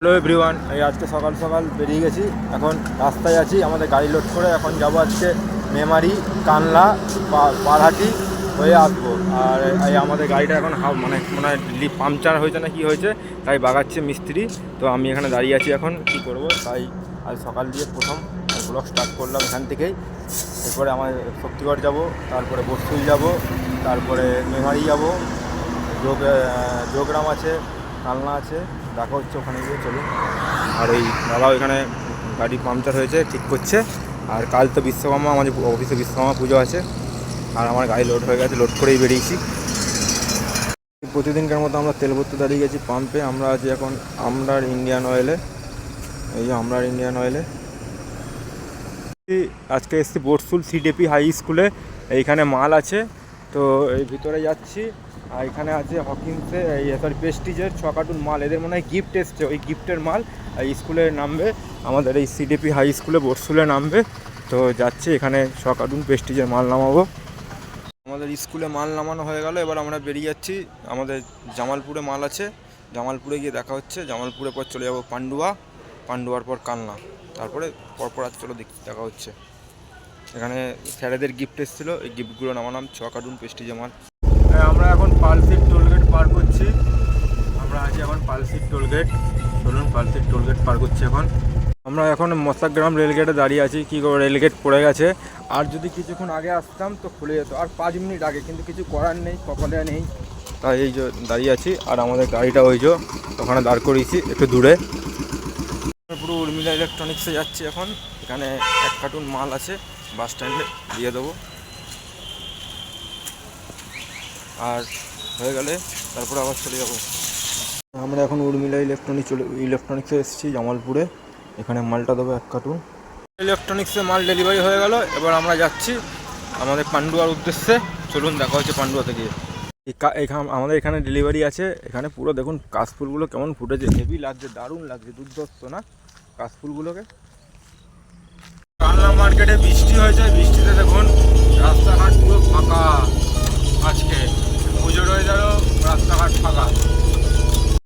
Hello everyone, এই আজকে সকাল সকাল বেরিয়ে গেছি। এখন রাস্তায় আছি, আমাদের গাড়ি লোড করে এখন যাব আজকে মেমারি, কানলা, পারহাটি হয়ে আসবো। আর এই আমাদের গাড়িটা এখন মনে হয় পাংচার হয়েছে না কি হয়েছে, তাই বাগাচ্ছে মিস্ত্রি। তো আমি এখানে দাঁড়িয়ে আছি, এখন কি করব। তাই আজ সকাল দিয়ে প্রথম ব্লগ স্টার্ট করলাম এখান থেকেই। এরপরে আমার শক্তিগড় যাব, তারপরে বস্তুল যাব, তারপরে মেমারি যাব, যোগগ্রাম আছে, কালনা আছে, দেখা হচ্ছে ওখানে গিয়ে। চলুন। আর এই দাদাও এখানে গাড়ি পাংচার হয়েছে, ঠিক করছে। আর কাল তো বিশ্বকর্মা, আমাদের অফিসে বিশ্বকর্মা পুজো আছে। আর আমার গাড়ি লোড হয়ে গেছে, লোড করেই বেরিয়েছি। প্রতিদিনকার মতো আমরা তেল ভরতে দাঁড়িয়ে গেছি পাম্পে। আমরা আছি এখন আমরার ইন্ডিয়ান অয়েলে। এই যে আমরার ইন্ডিয়ান অয়েলে আজকে এসছি বর্ষুল সিডিপি হাই স্কুলে। এইখানে মাল আছে, তো এই ভিতরে যাচ্ছি। আর এখানে আছে হকিন্সে, এই প্রেস্টিজের 6 কার্টুন মাল। এদের মনে হয় গিফট এসছে, ওই গিফটের মাল এই স্কুলে নামবে। আমাদের এই সিডিপি হাই স্কুলে বর্ষুলে নামবে। তো যাচ্ছি, এখানে 6 কার্টুন প্রেস্টিজের মাল নামাবো। আমাদের স্কুলে মাল নামানো হয়ে গেল, এবার আমরা বেরিয়ে যাচ্ছি। আমাদের জামালপুরে মাল আছে, জামালপুরে গিয়ে দেখা হচ্ছে। জামালপুরে পর চলে যাবো পান্ডুয়ার পর কালনা, তারপরে পরপর আজ চলো দেখা হচ্ছে। এখানে স্যারেদের গিফট এসেছিলো, এই গিফটগুলো নামালাম। 6 কার্টুন প্রেস্টিজের মাল। আমরা এখন পালসিট টোলগেট পার করছি। আমরা আছি এখন পালসিট টোলগেট। চলুন, পালসিট টোলগেট পার করছি এখন। আমরা এখন মশাগ্রাম রেলগেটে দাঁড়িয়ে আছি। কী করে, রেলগেট পড়ে গেছে। আর যদি কিছুক্ষণ আগে আসতাম তো খুলে যেত, আর 5 মিনিট আগে, কিন্তু কিছু করার নেই, কপালে নেই। তাই এই যে দাঁড়িয়ে আছি। আর আমাদের গাড়িটা ওই যে ওখানে দাঁড় করিয়েছি একটু দূরে। পুরো উর্মিলা ইলেকট্রনিক্সে যাচ্ছি এখন। এখানে 1 কার্টুন মাল আছে, বাস স্ট্যান্ডে দিয়ে দেবো। আর হয়ে গেলে তারপরে আবার চলে যাবো। আমরা এখন উর্মিলা ইলেকট্রনিক্সে এসেছি জামালপুরে। এখানে মালটা দেবো 1 কার্টুন। ইলেকট্রনিক্সে মাল ডেলিভারি হয়ে গেল। এবার আমরা যাচ্ছি আমাদের পান্ডুয়ার উদ্দেশ্যে। চলুন, দেখা হচ্ছে পান্ডুয়াতে গিয়ে। আমাদের এখানে ডেলিভারি আছে। এখানে পুরো দেখুন কাশফুলগুলো কেমন ফুটেছে, হেভি লাগছে, দারুণ লাগছে, দুর্ধর্ষ না কাশফুলগুলোকে। কালনা মার্কেটে বৃষ্টি হয়েছে, বৃষ্টিতে দেখুন রাস্তাঘাট পুরো ফাঁকা। আজকে পুজোর ওয়েদারও রাস্তাঘাট ফাঁকা।